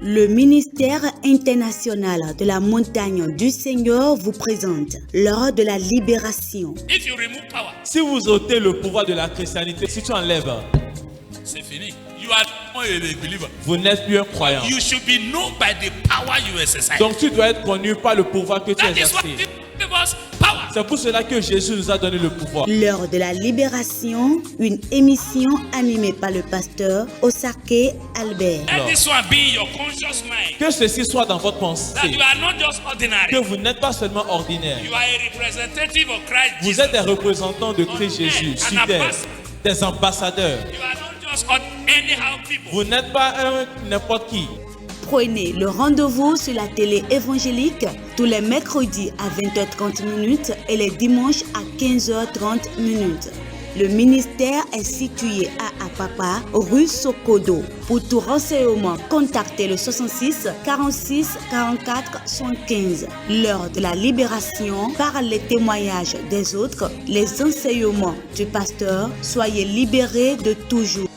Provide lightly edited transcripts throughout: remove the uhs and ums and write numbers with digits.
Le ministère international de la montagne du Seigneur vous présente l'heure de la libération. If you remove power, Si vous ôtez le pouvoir de la christianité, si tu enlèves, c'est fini. You are not a believer. vous n'êtes plus un croyant. You should be known by the power you exercise. Donc tu dois être connu par le pouvoir que tu That is what exerces. give us power. C'est pour cela que Jésus nous a donné le pouvoir. L'heure de la libération, une émission animée par le pasteur Osake Albert. Let this one be in your conscious mind. Que ceci soit dans votre That pensée. you are not just ordinary. Que vous n'êtes pas seulement ordinaire. You are a representative of Christ Vous Jesus. êtes des représentants de Christ Jésus sur terre, des ambassadeurs. You are not just anyhow people. Vous n'êtes pas n'importe qui. Prenez le rendez-vous sur la télé évangélique tous les mercredis à 20h30 et les dimanches à 15h30. Le ministère est situé à Apapa, rue Sokodo. Pour tout renseignement, contactez le 66 46 44 115. L'heure de la libération par les témoignages des autres, les enseignements du pasteur. Soyez libérés de toujours.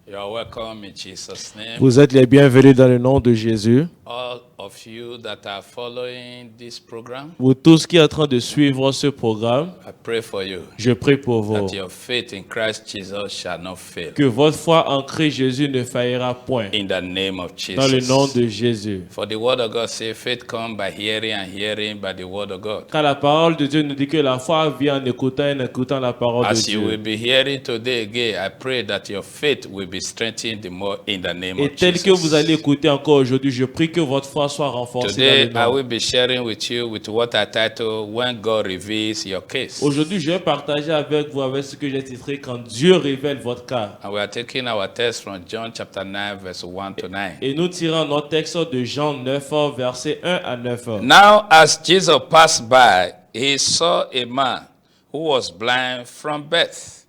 You are welcome in Jesus' name. Vous êtes les bienvenus dans le nom de Jésus. All of you that are following this program, Vous tous qui êtes en train de suivre ce programme, I pray for you je prie pour vous. that your faith in Christ Jesus shall not fail. Que votre foi en Christ Jésus ne faillira point. In the name of Dans le nom Jesus. de Jésus. For the word of God says, faith comes by hearing and hearing by the word of God. Car la parole de Dieu nous dit que la foi vient en écoutant et en écoutant la parole de As you will Dieu. be hearing today again, I pray that your faith will be strengthened the more in the name Et of tel que vous Jesus. allez écouter encore aujourd'hui, je prie que votre foi soit renforcée Today, I dans le will nom. be sharing with you with what I title When God Reveals Your Case. Aujourd'hui, je vais partager avec vous avec ce que j'ai titré Quand Dieu révèle votre cas. And we are taking our text from John chapter 9, verse 1 to 9. Et nous tirons notre texte de Jean 9, versets 1 à 9. Now, as Jesus passed by, he saw a man who was blind from birth.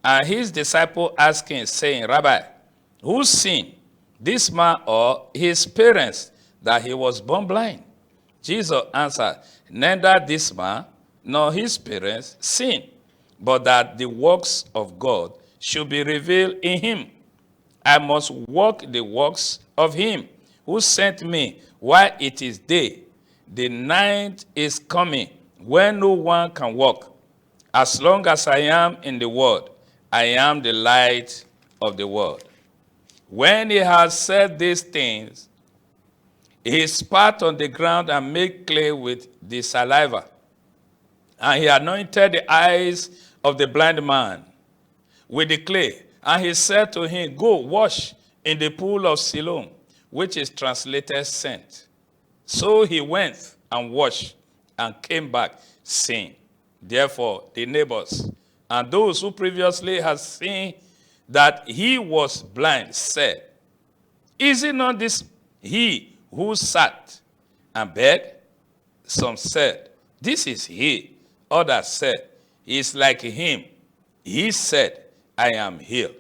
And his disciple asked him, saying, Rabbi, who sinned, this man or his parents, that he was born blind? Jesus answered, neither this man nor his parents sinned, but that the works of God should be revealed in him. I must walk the works of him who sent me while it is day. The night is coming when no one can walk. As long as I am in the world, I am the light of the world. When he had said these things, he spat on the ground and made clay with the saliva. And he anointed the eyes of the blind man with the clay. And he said to him, go wash in the pool of Siloam, which is translated sent. So he went and washed and came back seeing. Therefore, the neighbors and those who previously had seen that he was blind said, is it not this he who sat and begged? Some said, this is he. Others said, he is like him. He said, I am healed.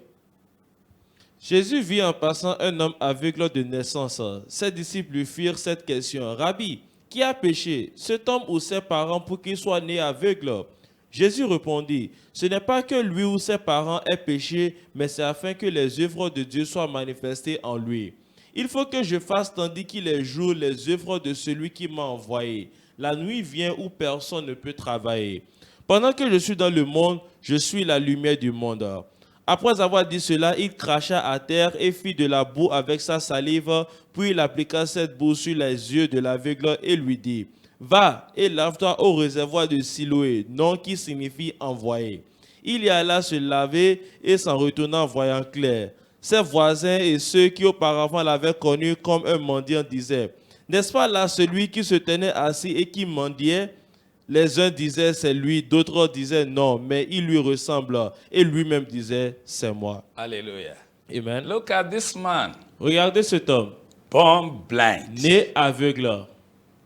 Jésus vit en passant un homme aveugle de naissance. Ses disciples lui firent cette question. Rabbi, qui a péché, cet homme ou ses parents pour qu'il soit né aveugle? Jésus répondit, ce n'est pas que lui ou ses parents aient péché, mais c'est afin que les œuvres de Dieu soient manifestées en lui. Il faut que je fasse tandis qu'il est jour les œuvres de celui qui m'a envoyé. La nuit vient où personne ne peut travailler. Pendant que je suis dans le monde, je suis la lumière du monde. Après avoir dit cela, il cracha à terre et fit de la boue avec sa salive, puis il appliqua cette boue sur les yeux de l'aveugle et lui dit, va et lave-toi au réservoir de Siloé, nom qui signifie envoyé. Il y alla se laver et s'en retourna voyant clair. Ses voisins et ceux qui auparavant l'avaient connu comme un mendiant disaient, n'est-ce pas là celui qui se tenait assis et qui mendiait? Les uns disaient c'est lui, d'autres disaient non, mais il lui ressemble. Et lui-même disait c'est moi. Hallelujah. Amen. Look at this man, Regardez cet homme, born blind. né aveugle.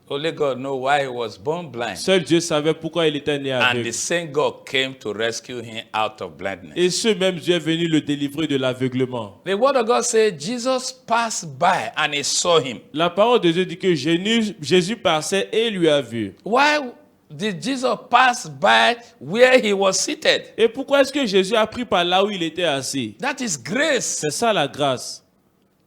Only God knows why he was born blind. Seul Dieu savait pourquoi il était né And aveugle. the same God came to rescue him out of blindness. Et ce même Dieu est venu le délivrer de l'aveuglement. The word of God says Jesus passed by and he saw him. La parole de Dieu dit que Jésus passait et lui a vu. Why did Jesus pass by where he was seated? Et pourquoi est-ce que Jésus a pris par là où il était assis? That is grace. C'est ça la grâce.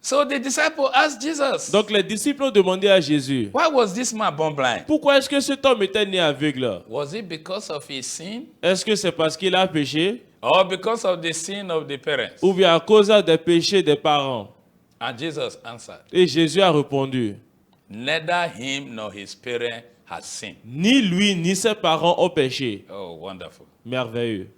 So the disciple asked Jesus, Donc les disciples ont demandé à Jésus, why was this man born blind? pourquoi est-ce que cet homme était né aveugle? Was it because of his sin Est-ce que c'est parce qu'il a péché or because of the sin of the parents? ou bien à cause des péchés des parents? And Jesus answered, Et Jésus a répondu, neither him nor his parents has sinned. ni lui ni ses parents ont péché. Oh, wonderful. Merveilleux.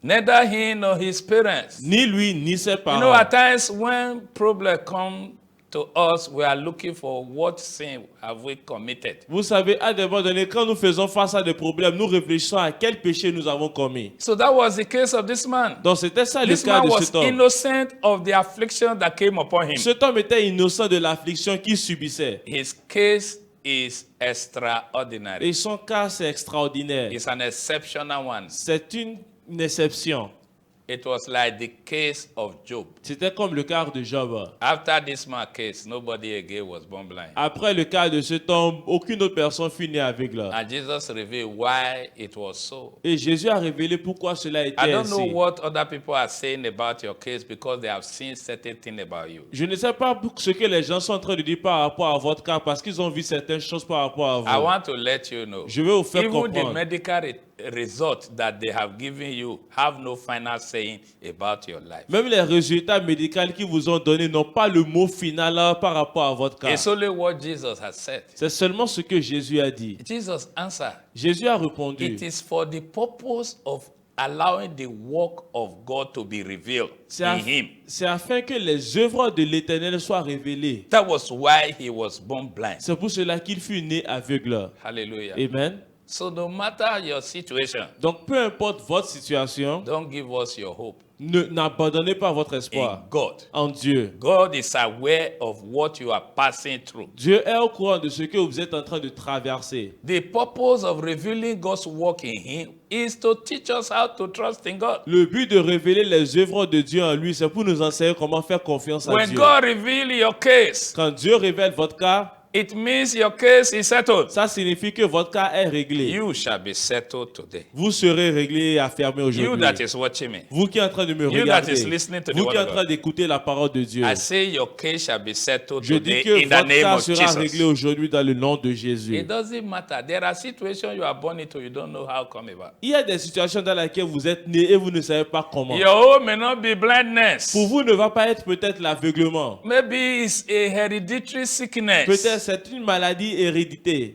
Neither him nor his parents. Ni lui ni ses You know, parents. at times when problems come to us, we are looking for what sin have we committed. Vous savez, à des moments donnés, quand nous faisons face à des problèmes, nous réfléchissons à quel péché nous avons commis. So that was the case of this man. Donc c'était ça le This cas man de was cet homme. innocent of the affliction that came upon him. Cet homme était innocent de l'affliction qu'il subissait. His case is extraordinary. Et son cas, c'est extraordinaire. It's an exceptional one. C'est une exception. It was like the case of Job. C'était comme le cas de Job. After this man's case, nobody again was born blind. Après le cas de cet homme, aucune autre personne fut née aveugle. And Jesus revealed why it was so. Et Jésus a révélé pourquoi cela I était don't know ainsi. what other people are saying about your case because they have seen certain things about you. Je ne sais pas ce que les gens sont en train de dire par rapport à votre cas parce qu'ils ont vu certaines choses par rapport à I vous. want to let you know. Je vais vous faire Even the comprendre. medical result that they have given you have no final saying about your life. Même les résultats médicaux qu'ils vous ont donnés n'ont pas le mot final par rapport à votre cas. It's only what Jesus has said. C'est seulement ce que Jésus a dit. Jesus answered, Jésus a répondu, it is for the purpose of allowing the work of God to be revealed in him. c'est afin que les œuvres de l'Éternel soient révélées. That was why he was born blind. C'est pour cela qu'il fut né aveugle. Hallelujah. Amen. So no matter your situation, Donc peu importe votre situation, don't give us your hope n'abandonnez pas votre in espoir God. en Dieu. God is aware of what you are passing through. Dieu est au courant de ce que vous êtes en train de traverser. The purpose of revealing God's work in him is to teach us how to trust in God. Le but de révéler les œuvres de Dieu en lui, c'est pour nous enseigner comment faire confiance à When Dieu. God reveals your case, Quand Dieu révèle votre cas, it means your case is settled. ça signifie que votre cas est réglé. You shall be settled today. Vous serez réglé et affirmé You aujourd'hui. that is watching me, Vous qui êtes en train de me You that regarder, is listening to the vous word qui êtes of en train God. d'écouter la parole de Dieu, I say your case shall be settled je dis today que in the votre name cas of sera réglé Jesus. aujourd'hui dans le nom de Jésus. It doesn't matter. There are situations you are born into, you don't know how come about. Il y a des situations dans lesquelles vous êtes né et vous ne savez pas comment. Your own may not be blindness. Pour vous, ne va pas être peut-être l'aveuglement. Maybe it's a hereditary sickness. Peut-être c'est une maladie héréditaire.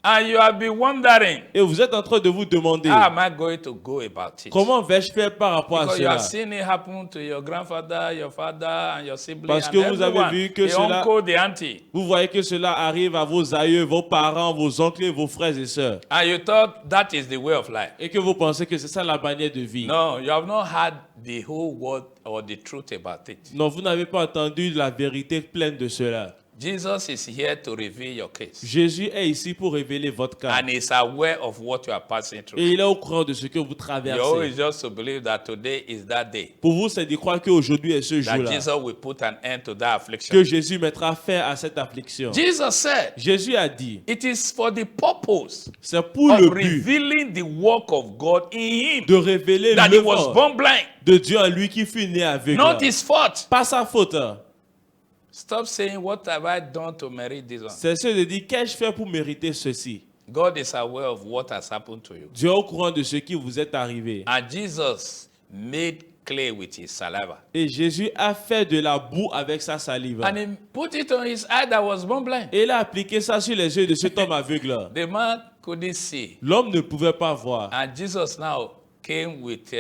And you have been wondering, Et vous êtes en train de vous demander, how am I going to go about it? comment vais-je faire par rapport à Because you cela? have seen it happen to your grandfather, your father, and your siblings, Parce and que vous avez everyone, vu que the cela- uncle, the auntie. Vous voyez que cela arrive à vos aïeux, vos parents, vos oncles et vos frères et sœurs. And you thought that is the way of life. Et que vous pensez que c'est ça la manière de vie. No, you have not had the whole word or the truth about it. Non, vous n'avez pas entendu la vérité pleine de cela. Jesus is here to reveal your case. Jésus est ici pour révéler votre cas. And is aware of what you are passing through. Et il est au courant de ce que vous You traversez. always just to believe that today is that day. Pour vous, c'est de croire qu'aujourd'hui est ce That jour-là. Jesus will put an end to that affliction. Que Jésus mettra fin à cette affliction. Jesus said, Jésus a dit, it is for the purpose c'est pour of le but revealing the work of God in him de révéler that he was l'œuvre born blind. de Dieu en lui qui fut né aveugle. Not his fault. Pas sa faute. Stop saying, what have I done to merit this one? C'est ce de dire, qu'ai-je fait pour mériter ceci? God is aware of what has happened to you. Dieu est au courant de ce qui vous est arrivé. And Jesus made clay with his saliva. Et Jésus a fait de la boue avec sa salive. And he put it on his eye that was born blind. Et il a appliqué ça sur les yeux de cet homme aveugle. The man couldn't see. L'homme ne pouvait pas voir. And Jesus now came with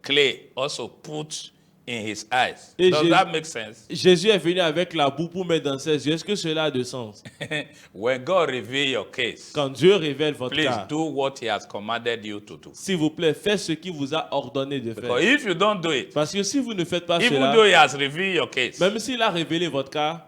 clay, also put in his eyes. Et Does Jésus- that make sense? Jésus est venu avec la boue pour mettre dans ses yeux. Est-ce que cela a de sens? When God reveals your case, Quand Dieu révèle votre please cas, do what he has commanded you to do. s'il vous plaît, faites ce qu'il vous a ordonné de Because faire. if you don't do it, Parce que si vous ne faites pas even cela, though he has revealed your case, même s'il a révélé votre cas,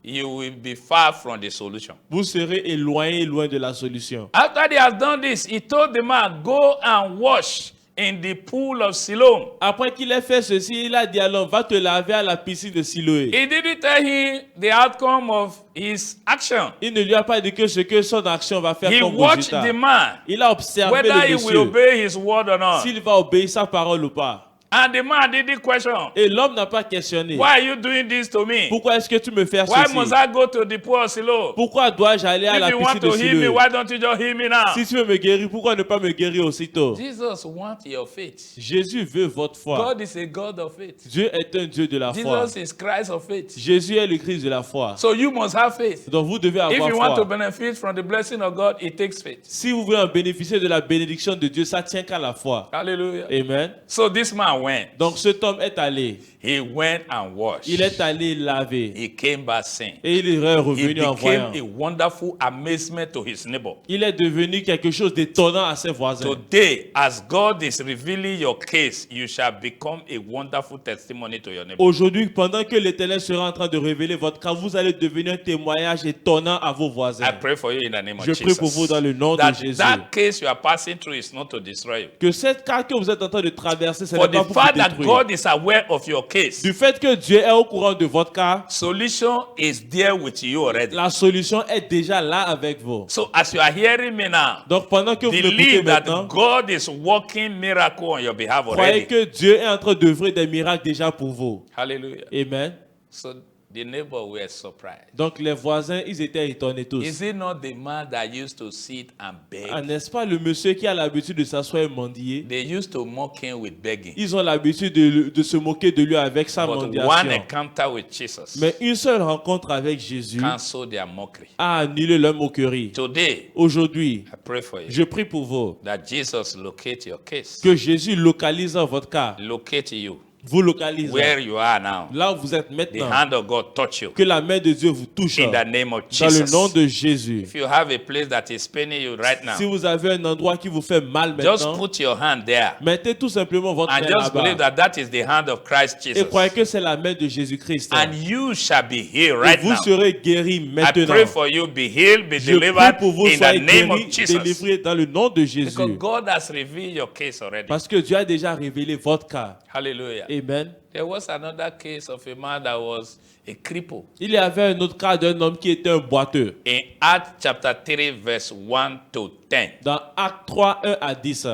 you will be far from the solution. vous serez éloigné loin de la solution. After he has done this, he told the man, go and wash in the pool of Siloam. Après qu'il ait fait ceci, il a dit à l'homme, va te laver à la piscine de Siloé. He didn't tell him the outcome of his action. Il ne lui a pas dit que ce que son action va faire He comme watched résultat. the man, Il a observé whether le he will monsieur, obey his word or not. s'il va obéir sa parole ou pas. And the man didn't question, Et l'homme n'a pas questionné. why are you doing this to me? Pourquoi est-ce que tu me fais Why ceci? must I go to the pool of Siloam? Pourquoi dois-je aller à If la you piscine want de to heal me, Siloé? why don't you just heal me now? Si tu veux me guérir, pourquoi ne pas me guérir aussitôt? Jesus wants your faith. Jésus veut votre foi. God is a God of faith. Dieu est un Dieu de la foi. Jesus is Christ of faith. Jésus est le Christ de la foi. So you must have faith. Donc vous devez If avoir you want to foi. benefit from the blessing of God, it takes faith. Si vous voulez en bénéficier de la bénédiction de Dieu, ça tient qu'à la foi. Hallelujah. Amen. So this man went. Donc cet homme est allé. He went and washed. Il est allé laver. He came back saying, Et il est he revenu en voyant. became a wonderful amazement to his neighbor. Il est devenu quelque chose d'étonnant à ses voisins. Today, as God is revealing your case, you shall become a wonderful testimony to your neighbor. Aujourd'hui, pendant que l'Éternel sera en train de révéler votre cas, vous allez devenir un témoignage étonnant à vos voisins. I pray for you in the name of Je Jesus. prie pour vous dans le nom de Jésus. That case you are passing through is not to destroy you. Que cette cas que vous êtes en train de traverser, ce For n'est pas the pour vous fact that détruire. God is aware of your case, Du fait que Dieu est au courant de votre cas, solution is there with you already. la solution est déjà là avec vous. So as you are hearing me now, Donc pendant que vous m'écoutez believe that maintenant, God is working miracle on your behalf croyez already. que Dieu est en train d'œuvrer des miracles déjà pour vous. Hallelujah. Amen. So the neighbor were surprised. Donc les voisins, ils étaient étonnés tous. Is it not the man that used to sit and beg? Ah, n'est-ce pas le monsieur qui a l'habitude de s'asseoir et mendier? They used to mock him with begging. Ils ont l'habitude de se moquer de lui avec sa But one mendiation. encounter with Jesus Mais une seule rencontre avec Jésus canceled their mockery. a annulé leur moquerie. Today, Aujourd'hui, I pray for you je prie pour vous that Jesus locate your case. que Jésus localise votre cas, Locate you vous localise where you are now. là où vous êtes The maintenant, hand of God touch you que la main de Dieu vous touche in the name of dans le nom Jesus. de Jésus. If you have a place that is paining you right now, Si vous avez un endroit qui vous fait mal just maintenant, put your hand there mettez tout simplement votre and main just believe là-bas that that is the hand of Christ et Jesus. croyez que c'est la main de Jésus-Christ. And you shall be healed Et right vous now. serez guéris I maintenant. pray for you, be healed, be Je prie delivered pour vous, in the soyez name of guéris, Jesus. délivrés dans le nom de Because Jésus. God has revealed your case already. Parce que Dieu a déjà révélé votre cas. Hallelujah. Amen. There was another case of a man that was a cripple. Il y avait un autre cas d'un homme qui était un boiteux. In Acts chapter 3, verse 1 to 10. Dans Actes 3, 1 à 10.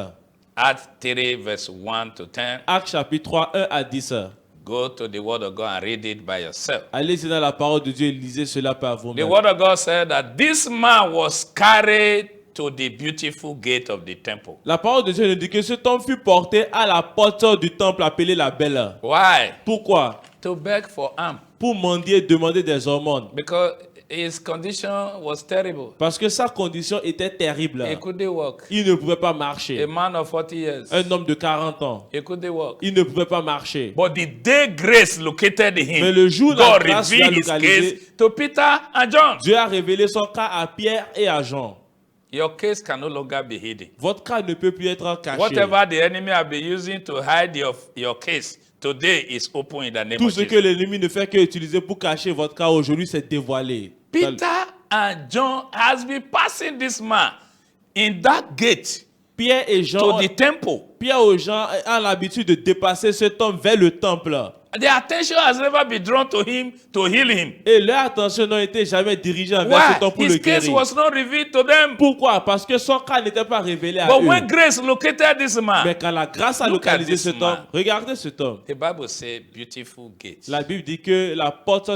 Acts 3, verse 1 to 10. Actes chapitre 3, 1 à 10. Go to the word of God and read it by yourself. Allez-y dans la parole de Dieu et lisez cela par The vous-même. word of God said that this man was carried to the beautiful gate of the temple. La parole de Dieu nous dit que cet homme fut porté à la porte du temple appelé la Belle. Why? Pourquoi? To beg for alms. Pour mendier, demander des aumônes. Because his condition was terrible. Parce que sa condition était terrible. He couldn't walk. Il ne pouvait pas A marcher. man of 40 years. Un homme de 40 ans. He couldn't walk. Il ne pouvait pas marcher. But the day grace located him, Mais le jour la God grâce revealed l'a his localisé. case to Peter and John. Dieu a révélé son cas à Pierre et à Jean. Your case can no longer be hidden. Votre cas ne peut plus être caché. Whatever the enemy have been using to hide your case, today is open in the name Tout of ce que Jesus. l'ennemi ne fait qu'utiliser pour cacher votre cas aujourd'hui, c'est dévoilé. Peter and John has been passing this man in that gate Pierre et Jean, to the temple. Pierre et Jean ont l'habitude de dépasser cet homme vers le temple. Their attention has never been drawn to him to heal him. Et leur attention n'a été jamais dirigée vers Why? cet homme pour le His case guérir. was not revealed to them. Pourquoi? Parce que son cas n'était pas révélé à But eux. when grace located this Mais man, quand la grâce a Look at localisé this cet man. homme, regardez cet homme. the Bible says beautiful gate. La Bible dit que la porte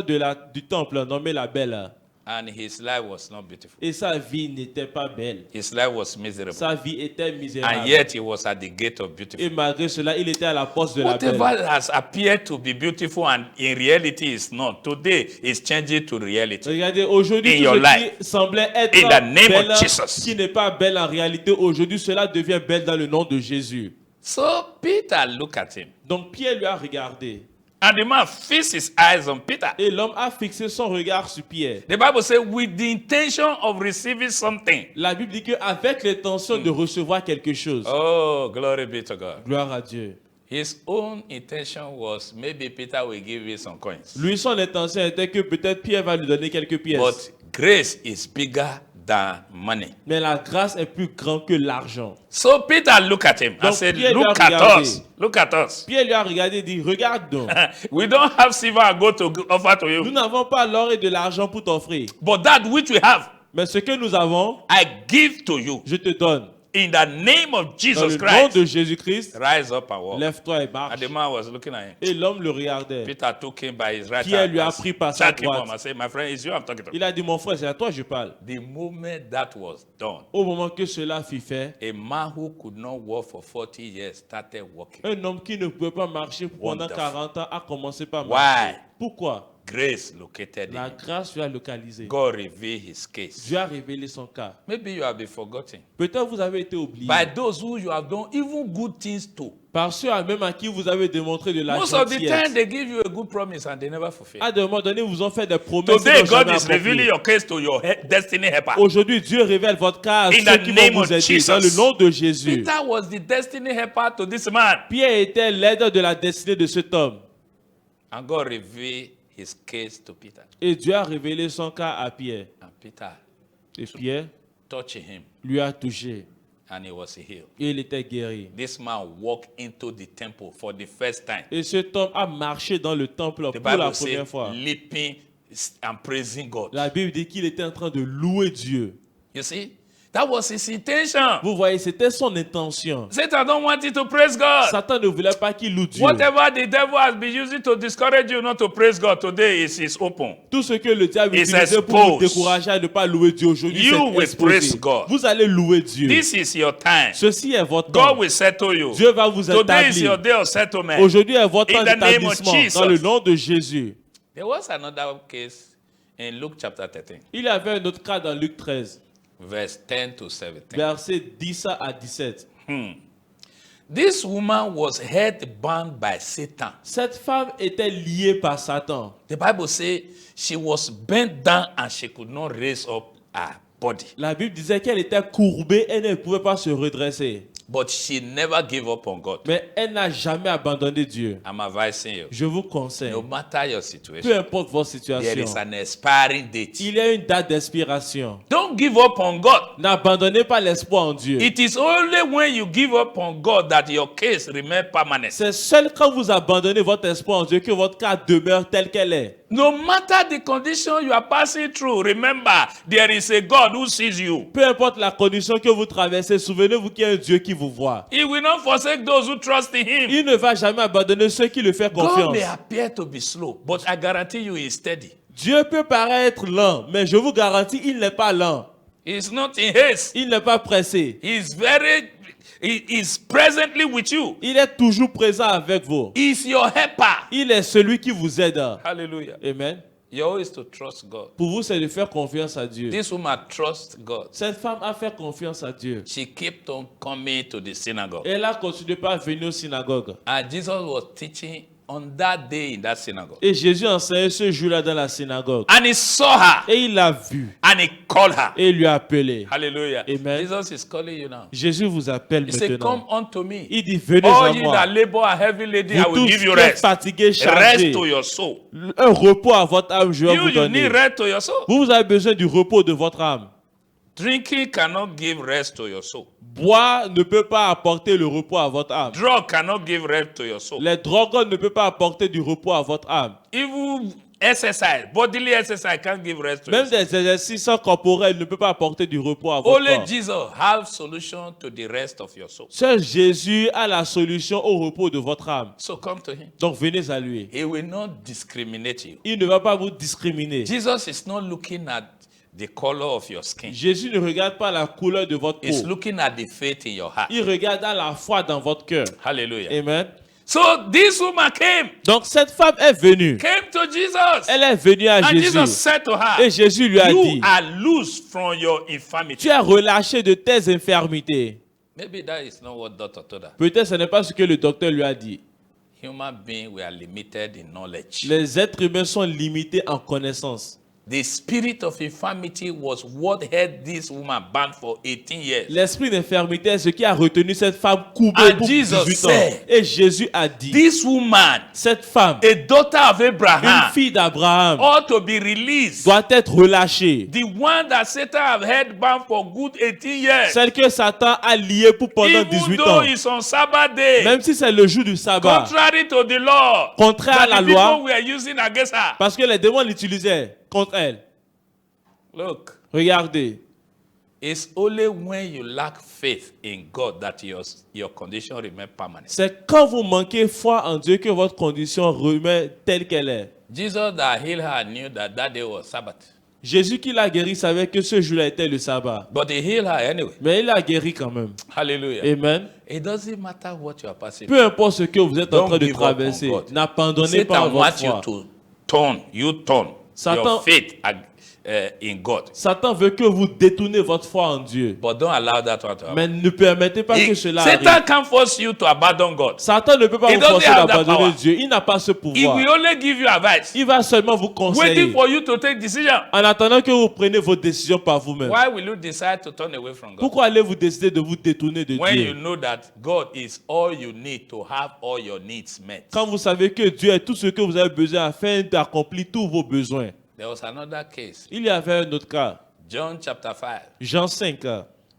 du temple nommée la Belle, And his life was not beautiful. et sa vie n'était pas belle. His life was miserable. Sa vie était misérable. And yet he was at the gate of beautiful. Et malgré cela, il était à la porte de la Whatever Belle. has appeared to be beautiful and in reality is not, today is changing to reality. Regardez, aujourd'hui, In tout your ce life. qui semblait être In the name of belle, Jesus. qui n'est pas belle en réalité, aujourd'hui, cela devient belle dans le nom de Jésus. So Peter looked at him. Donc Pierre lui a regardé. And the man fixed his eyes on Peter. Et l'homme a fixé son regard sur Pierre. The Bible says, with the intention of receiving something. La Bible dit qu'avec l'intention de recevoir quelque chose. Oh, glory be to God. Gloire à Dieu. His own intention was maybe Peter will give you some coins. Lui, son intention était que peut-être Pierre va lui donner quelques pièces. But grace is bigger than money. Mais la grâce est plus grande que l'argent. So Peter looked at him and Donc, said, Pierre lui a look at regardé. us. Look at us. Pierre lui a regardé et dit, regarde donc, We don't have silver and gold to offer to nous you. n'avons pas l'or et de l'argent pour t'offrir. But that which we have, Mais ce que nous avons, I give to you. je te donne. In the name of Dans Jesus le nom de Christ, Jésus-Christ, rise up and walk. lève-toi et And marche. the man was looking at him. Et l'homme le regardait. Peter took him by his right Pierre hand lui a and pris par sa sat him droite. on and said, my friend, it's you I'm talking to. Il a dit, mon frère, c'est à toi que je parle. The moment that was done, Au moment que cela fut fait, a man who could not walk for 40 years started walking. un homme qui ne pouvait pas marcher pendant Wonderful. 40 ans a commencé par Why? marcher. Pourquoi? Grace located La him. grâce lui a localisé. God revealed his case. Dieu a révélé son cas. Maybe you have been forgotten Peut-être vous avez été oublié by those who you have done even good things to. par ceux même à qui vous avez démontré de la Most of the time, gentillesse. they give you a good promise and they never fulfill. À un moment donné, vous ont fait des promesses. Today, qu'ils n'ont God jamais is revealing accomplies. your case to your destiny helper. Aujourd'hui, Dieu révèle votre cas à In ceux the qui name vont of vous aider. Jesus. Dans le nom de Jésus. Peter was the destiny helper to this man. Pierre était l'aide de la destinée de cet homme. And God revealed his case to Peter. Et Dieu a révélé son cas à Pierre. And Peter Et Pierre touched him lui a touché. and he was healed. Et il était guéri. This man walked into the temple for the first time. Et cet homme a marché dans le temple The pour la Bible says première fois. leaping and praising God. La Bible dit qu'il était en train de louer Dieu. You see? That was his intention. Vous voyez, c'était son intention. Satan don't want you to praise God. Satan ne voulait pas qu'il loue Dieu. Whatever the devil has been using to discourage you not to praise God today is open. Tout ce que le diable It's utilisait pour vous exposed. décourager à ne pas louer Dieu aujourd'hui, You c'est will exposé. praise God. Vous allez louer Dieu. This is your time. Ceci est votre God temps. will settle you. Dieu va vous Today is your établir. day of settlement. Aujourd'hui est votre In temps the name of d'établissement. Jesus. Dans le nom de Jésus. There was another case in Luke chapter 13, Il y avait un autre cas dans Luc 13, verse 10 to 17. versets 10 à 17. This woman was head bound by Satan. Cette femme était liée par Satan. The Bible says she was bent down and she could not raise up her body. La Bible disait qu'elle était courbée et ne pouvait pas se redresser. But she never gave up on God. Mais elle n'a jamais abandonné Dieu. I'm advising you. Je vous conseille, No matter your peu situation, importe votre there situation, is an expiring date. il y a une date d'expiration. Don't give up on God. N'abandonnez pas l'espoir en Dieu. It is only when you give up on God that your case remains permanent. C'est seul quand vous abandonnez votre espoir en Dieu que votre cas demeure tel qu'elle est. No matter the condition you are passing through, remember there is a God who sees you. Peu importe la condition que vous traversez, souvenez-vous qu'il y a un Dieu qui vous voit. He will not forsake those who trust in Him. Il ne va jamais abandonner ceux qui le font God confiance. may appear to be slow, but I guarantee you He is steady. Dieu peut paraître lent, mais je vous garantis, il n'est pas lent. He is not in haste. Il n'est pas pressé. He is presently with you. Il est toujours présent avec vous. He is your helper. Il est celui qui vous aide. Hallelujah. Amen. Your is to trust God. Pour vous, c'est de faire confiance à Dieu. This woman trusts God. Cette femme a fait confiance à Dieu. She kept on coming to the synagogue. Elle a continué par venir aux synagogues. And Jesus was teaching on that day in that synagogue. Et Jésus enseignait ce jour-là dans la synagogue. And he saw her Et il l'a vue. and he called her. Et il lui a appelé. Hallelujah. Amen. Jesus is calling you now. Jésus vous appelle He said, Come maintenant. unto me. Il dit, venez à All you moi. that labor and heavy laden, I Vous will tous give qui you êtes rest. fatigués, Rest chargés. to your soul. Un repos à votre âme, je vais vous You donner. need rest to your soul. Vous avez besoin du repos de votre âme. Drinking cannot give rest to your soul. Boire ne peut pas apporter le repos à votre âme. Drug cannot give rest to your soul. Les drogues ne peuvent pas apporter du repos à votre âme. Even exercise, bodily exercise can't give rest to your Même soul. des exercices corporels ne peuvent pas apporter du repos à votre Only corps. Jesus have solution to the rest of your soul. Seul Jésus a la solution au repos de votre âme. So come to him. Donc venez à lui. He will not discriminate you. Il ne va pas vous discriminer. Jesus is not looking at the color of your skin. Jésus ne regarde pas la couleur de votre He's peau. looking at the faith in your heart. Il regarde à la foi dans votre cœur. Hallelujah. Amen. So this woman came Donc cette femme est venue. to Jesus. Elle est venue à And Jesus Jésus. said to her, Et Jésus lui a you dit, are loose from your infirmity. tu es relâché de tes infirmités. Maybe that is not what doctor told her. Peut-être ce n'est pas ce que le docteur lui a dit. Human beings, we are limited in knowledge. Les êtres humains sont limités en connaissance. The spirit of infirmity was what held this woman bound for 18 years. L'esprit d'infirmité est ce qui a retenu cette femme coupée And pour Jesus 18 ans. said, Et Jésus a dit, This woman, cette femme, a daughter of une Abraham, fille d'Abraham, ought to be released. doit être relâchée. The one that Satan have held bound for good 18 years. Celle que Satan a liée pour pendant Even 18 though ans. it's on Sabbath day, Même si c'est le jour du sabbat. contrary to the law, Contraire à that la the loi. people were using against her. Parce que les démons l'utilisaient contre elle. Look, Regardez. it's only when you lack faith in God that your condition remains permanent. C'est quand vous manquez foi en Dieu que votre condition remet telle qu'elle est. Jesus that healed her knew that that day was Sabbath. Jésus qui l'a guéri savait que ce jour-là était le sabbat. But he healed her anyway. Mais il l'a guéri quand même. Hallelujah. Amen. It doesn't matter what you are passing Peu importe ce que vous êtes en Don't train de give up on traverser, God. n'abandonnez pas à Satan votre wants you foi. to turn Satan- your faith in God. Satan veut que vous détournez votre foi en Dieu. But don't allow that one to happen. Mais ne permettez pas que cela Satan arrive. can't force you to abandon God. Satan ne peut pas He vous doesn't forcer have that d'abandonner power. Dieu. Il n'a pas ce He pouvoir. will only give you advice, Il va seulement vous waiting conseiller. for you to take decision. En attendant que vous preniez vos décisions par vous-même. Why will you decide to turn away from God Pourquoi allez-vous décider de vous détourner de when you Dieu? know that God is all you need to have all your needs met? Quand vous savez que Dieu est tout ce que vous avez besoin afin d'accomplir tous vos besoins. There was another case, Il y avait un autre cas. John chapter 5, Jean 5,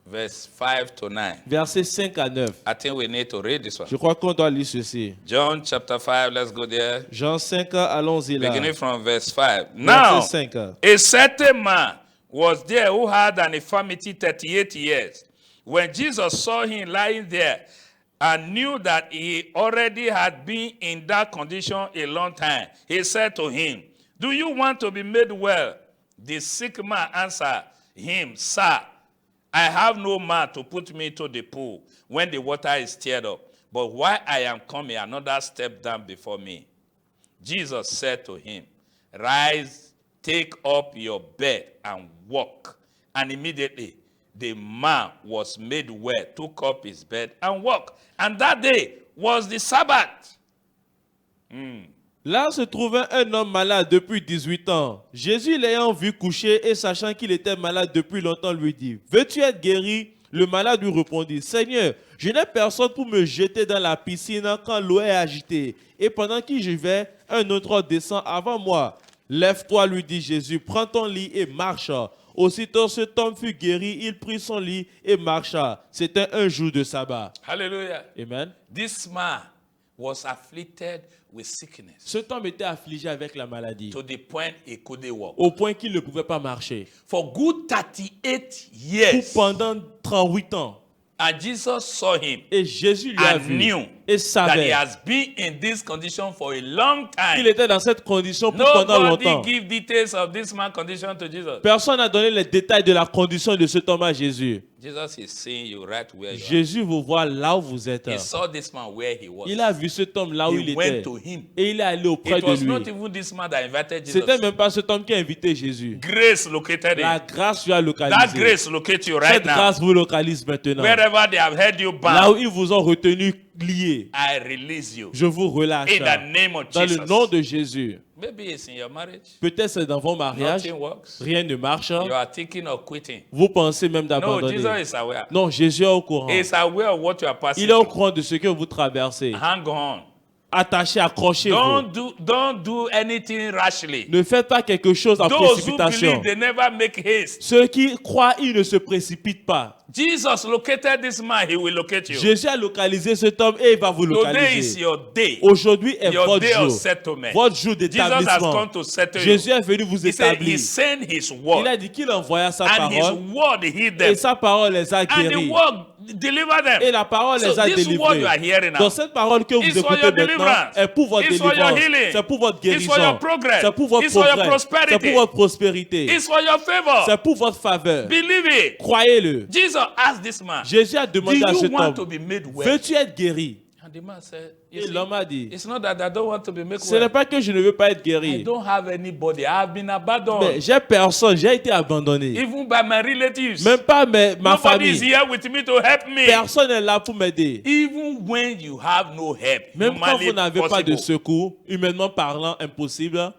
verse 5 to 9. versets 5 à 9. I think we need to read this one. Je crois qu'on doit lire ceci. John chapter 5, let's go there. Jean 5, allons-y là. Beginning from verse 5. Now, Verset 5. a certain man was there who had an infirmity 38 years. When Jesus saw him lying there and knew that he already had been in that condition a long time, he said to him, Do you want to be made well? The sick man answered him, Sir, I have no man to put me to the pool when the water is stirred up. But while I am coming, another step down before me. Jesus said to him, Rise, take up your bed and walk. And immediately the man was made well, took up his bed and walked. And that day was the Sabbath. Là se trouvait un homme malade depuis 18 ans. Jésus l'ayant vu coucher et sachant qu'il était malade depuis longtemps lui dit, veux-tu être guéri? Le malade lui répondit, Seigneur, je n'ai personne pour me jeter dans la piscine quand l'eau est agitée. Et pendant que je vais, un autre descend avant moi. Lève-toi, lui dit Jésus, prends ton lit et marche. Aussitôt cet homme fut guéri, il prit son lit et marcha. C'était un jour de sabbat. Hallelujah. Amen. This man was afflicted with sickness Cet homme était affligé avec la maladie, to the point he couldn't walk. au point qu'il ne pouvait pas marcher. For good 38 Pour years. pendant 38 ans. And Jesus saw him Et Jésus lui a and vu knew et that he savait has been in this condition for a long qu'il time. était dans cette condition pour pendant Nobody longtemps. give details of this man's condition to Jesus. Personne n'a donné les détails de la condition de cet homme à Jésus. Jesus is seeing you right where you are. Jésus vous voit là où vous êtes. He saw this man where he was. Il a vu cet homme là où il He went était. to him. Et il est allé auprès It de was not lui. even this man that invited C'était Jesus. même pas cet homme qui a invité Jésus. Grace located La him. grâce lui a That localisé. grace locate you right Cette now. grâce vous localise maintenant. Wherever they have held you Là où bound, ils vous ont retenu liés, I release you. je vous relâche. In the name of Dans le Jesus. nom de Jésus. Maybe it's in your marriage. Peut-être c'est dans vos mariages. Nothing works. Rien ne marche. You are thinking of quitting. Vous pensez même No, d'abandonner. Jesus is aware. Non, Jésus est au courant. He is aware of what you are passing Il est au through. courant de ce que vous traversez. Hang on. Attachez, accrochez-vous. Don't do anything rashly. Ne faites pas quelque chose en Those who précipitation. believe, they never make haste. Ceux qui croient, ils ne se précipitent pas. Jesus located this man, he will locate you. Jésus a localisé cet homme et il va vous Today is localiser. your day. Aujourd'hui est Your votre day of jour. settlement. Votre jour Jesus has d'établissement. come to settle you. Jésus est venu vous He said he établir. sent his Il word. a dit qu'il envoya sa And his parole word healed et them. sa parole les a And the guéris. word delivered them. Et la parole So les a this word you are délivrés. hearing now, Donc cette parole que vous it's for écoutez your maintenant deliverance. est pour votre It's for your délivrance. healing. C'est pour votre It's for your guérison. progress. C'est pour votre It's for your progrès. prosperity. C'est pour votre prospérité. It's for your favor. C'est pour votre faveur. Believe it. Croyez-le. Jesus asked this man, Jésus a do demandé à you cet want to homme, be made well? veux-tu être guéri? And the man said, you Et see, l'homme a dit, it's not that I don't want to be made ce n'est well. pas que je ne veux pas être I guéri. don't have anybody. I have been Mais abandoned. j'ai personne, j'ai été abandonné. Even by my relatives. Même pas ma Nobody is famille. here with me to help me. Personne n'est là pour m'aider. Even when you have no help, Même quand humanly vous n'avez pas de possible, secours, humainement parlant, impossible,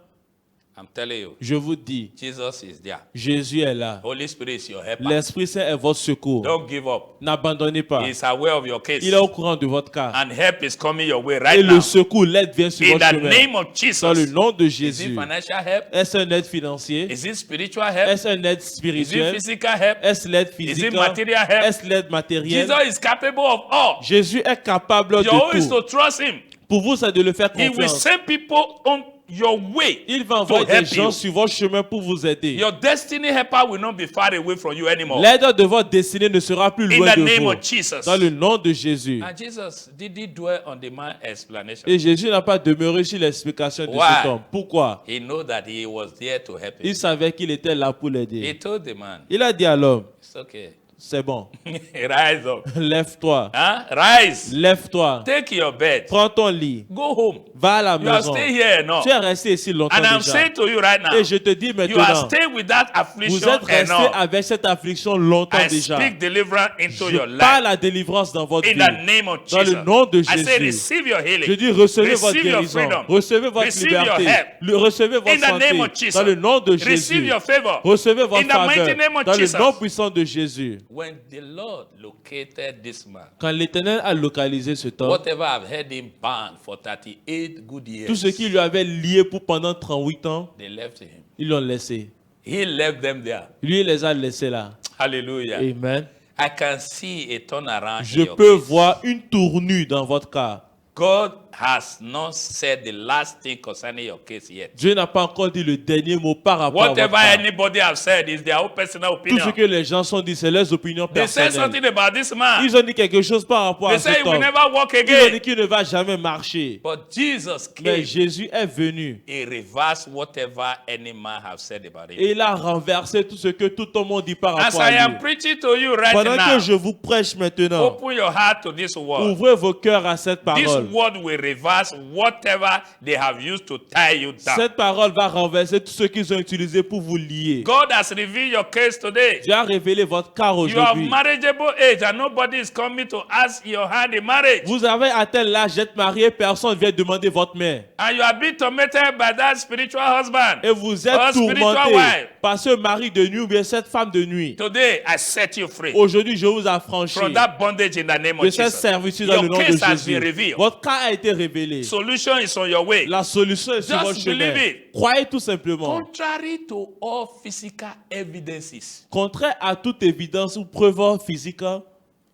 I'm telling you, Je vous dis, Jesus is there. Jésus est là. Holy Spirit is your helper. L'Esprit Saint est votre secours. Don't give up. N'abandonnez pas. He's aware of your case. Il est au courant de votre cas. And help is coming your way Et right le now. secours, l'aide vient sur In votre the chemin. name of Dans le Jesus. nom de Is it Jésus. financial help? Est-ce un aide financier? Is it spiritual help? Est-ce un aide Is it spirituelle? physical help? Est-ce l'aide Is physique? it material help? Est-ce l'aide matérielle? Jesus is capable of all. Jésus est capable Your own is de to tout. trust him. Pour vous, c'est de le faire He will confiance. send people on your way Il va to envoyer des help gens you. sur votre chemin pour vous aider. Your destiny helper will not be far away from you anymore. L'aide de votre destinée ne sera plus In loin the de name vous. of Jesus. Dans le nom de Jésus. And Jesus didn't dwell on the man's explanation. Et Jésus n'a pas demeuré sur l'explication de Why? cet homme. Pourquoi? He knew that he was there to help him. Il savait qu'il était là pour He l'aider. told the man, Il a dit à l'homme, it's okay. c'est bon, Rise up. lève-toi, Huh? Rise. lève-toi, Take your bed. prends ton lit, Go home. va à la You are maison. staying here enough. Tu es resté ici longtemps And I'm déjà. saying to you right now, Et je te dis you are maintenant, staying with that vous affliction êtes resté enough. avec cette affliction longtemps I déjà. speak deliverance into your Je parle life. la délivrance dans votre In vie. the name of Dans Jesus. le nom de I say Jésus. receive your healing. Je dis recevez votre Receive your guérison, freedom. recevez votre Receive your liberté, help. recevez In votre the name of santé. Jesus. Dans le nom de Receive Jésus. your favor. Recevez In votre the mighty faveur. name of Dans le Jesus. nom puissant de Jésus. When the Lord located this man, Quand l'Éternel a localisé cet homme, whatever I've had him bound for 38 good years, tout ce qui lui avait lié pour pendant 38 ans, they left him. ils l'ont laissé. He left them there. Lui, il les a laissés là. Hallelujah. Amen. I can see a turnaround Je in your peux case. voir une tournure dans votre cas. God has not said the last thing concerning your case yet. Dieu n'a pas encore dit le dernier mot par rapport à votre Whatever cas. anybody have said is their own personal Tout ce opinion. que les gens sont dit, c'est leurs opinions They said personnelles. something about this man. Ils ont dit quelque chose par rapport They à say he cet will homme. never walk Ils ont dit again. qu'il ne va jamais marcher. But Jesus Mais came. Jésus est venu He reversed whatever any man have said about him. et il a renversé tout ce que tout le monde dit par As rapport I à am lui. preaching to you right Pendant now, que je vous prêche maintenant, open your heart to this word. ouvrez vos cœurs à cette This parole. word will reverse whatever they have used to tie you down. Cette parole va renverser tout ce qu'ils ont utilisé pour vous lier. God has revealed your case today. Dieu a révélé votre cas You have aujourd'hui. marriageable age and nobody is coming to ask your hand in marriage. Vous avez atteint l'âge d'être marié, personne ne vient demander votre main. And you have been tormented by that spiritual husband. Et vous or êtes spiritual tourmenté wife. par ce mari de nuit ou bien cette femme de nuit. Today, I set you free Aujourd'hui, je vous affranchis from that bondage in the name de of cette Jesus. servitude dans le Your nom de case has been Jésus. revealed. Votre cas a été révélé. Solution is on your way. La solution est sur Just votre chemin. believe it. Croyez tout simplement. Contrary to all physical evidences, Contraire à toute évidence ou preuve physique,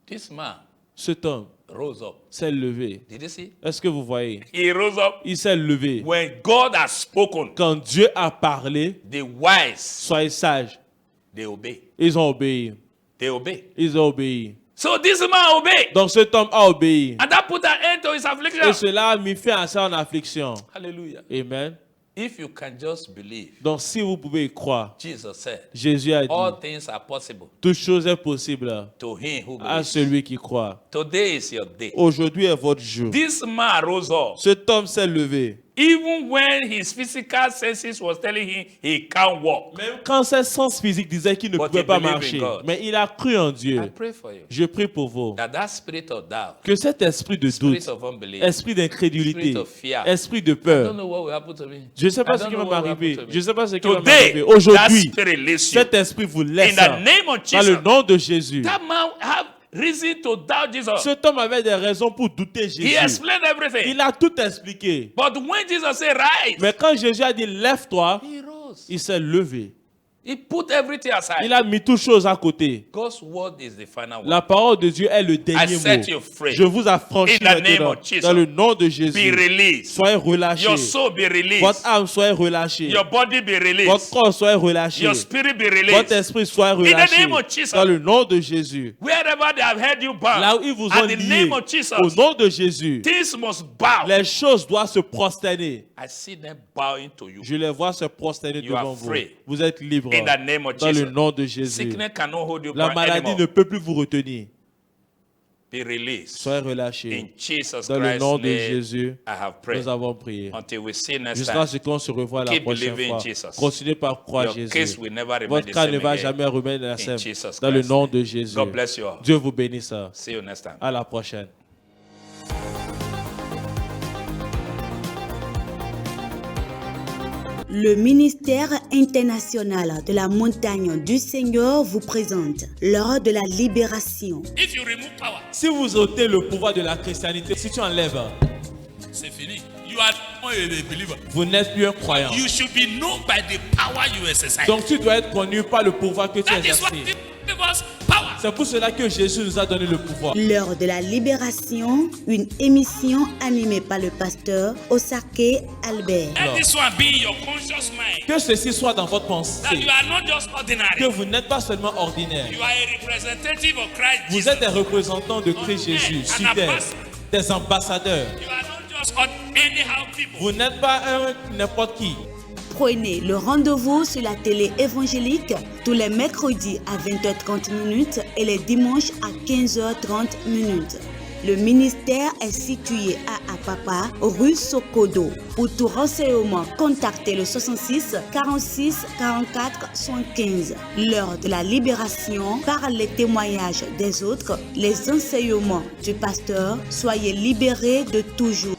this man cet homme rose up. s'est levé. Did you see? Est-ce que vous voyez? He rose up. Il s'est levé. When God has spoken, Quand Dieu a parlé, the wise, soyez sages. they obey. Ils ont obéi. They obey. Ils ont obéi. So this man obeyed. Donc cet homme a obéi. And that put an end to his Et affliction. cela a mis fin à ça en affliction. Hallelujah. Amen. If you can just believe, Donc si vous pouvez y croire, Jesus said, Jésus a all dit, things are possible toute chose est possible to him who à believes. celui qui croit. Today is your day. Aujourd'hui est votre jour. This man rose up. Cet homme s'est levé. Even when his physical senses was telling him he can't walk. Même quand ses sens physiques disaient qu'il ne But pouvait he pas believed in marcher. God. Mais il a cru en I Dieu. pray for you Je prie pour vous. that spirit of doubt, Que cet esprit de spirit doute, of unbelief, esprit d'incrédulité, spirit of fear, esprit de I don't peur, know what will happen to me. je ne sais pas I ce don't qui know va what will m'arriver. happen to me. Je ne sais pas ce qui va Today, m'arriver. that Aujourd'hui, spirit leaves you. cet esprit vous In laisse. the name of Dans le Jesus, nom de Jésus. that man have reason to doubt Jesus. Cet homme avait des raisons pour douter He Jésus. explained everything. Il a tout expliqué. But when Jesus said rise, Mais quand Jésus a dit lève-toi, he rose. il s'est levé. He put everything aside. Il a mis toutes choses à côté. God's word is the final word. La parole de Dieu est le I dernier set you mot. free. Je vous affranchis In the name maintenant. of Jesus. Dans le nom de Be Jésus. released. Soyez relâchés. Your soul be Votre released. âme soit relâchée. Your body be Votre released. corps soit relâché. Your spirit be Votre released. esprit soit the relâché. name of Jesus. Dans le nom de Jésus. Wherever they have held you Là où bound, ils vous at ont the lié, name of Jesus, au nom de Jésus, things must bow. les choses doivent se prosterner. I see them bowing to you. Je les vois se prosterner You are devant vous. free. Vous êtes libre. In the name of Dans le Jesus. nom de Jésus. Sickness cannot hold you La bound maladie anymore. ne peut plus vous retenir. Be released. Soyez relâchés. In Jesus Dans le Christ's nom de name, Jésus, I have prayed. nous avons prié. Until we see next Jusqu'à time, ce qu'on se revoie la keep prochaine believing fois. Jesus. Continuez par croire Your Jésus. case will never remain Votre the cas ne same va again. jamais remettre la In scène. Jesus Dans le Christ's nom name. de Jésus. God bless you all. Dieu vous bénisse. See you next time. À la prochaine. Le ministère international de la montagne du Seigneur vous présente l'heure de la libération. If you remove power, Si vous ôtez le pouvoir de la christianité, si tu enlèves, c'est fini. You are not a believer. vous n'êtes plus un croyant. You should be known by the power you exercise. Donc tu dois être connu par le pouvoir que tu That is what exerces. give us power. C'est pour cela que Jésus nous a donné le pouvoir. L'heure de la libération, une émission animée par le pasteur Osake Albert. Let this one be in your conscious mind. Que ceci soit dans votre That pensée. you are not just Que ordinary. vous n'êtes pas seulement ordinaire. You are a representative of Christ Vous Jesus. êtes des représentants de Christ Jésus sur terre, des ambassadeurs. You are not just anyhow people. Vous n'êtes pas un n'importe qui. Prenez le rendez-vous sur la télé évangélique tous les mercredis à 20h30 et les dimanches à 15h30. Le ministère est situé à Apapa, rue Sokodo. Pour tout renseignement, contactez le 66 46 44 115. L'heure de la libération, par les témoignages des autres, les enseignements du pasteur, soyez libérés de toujours.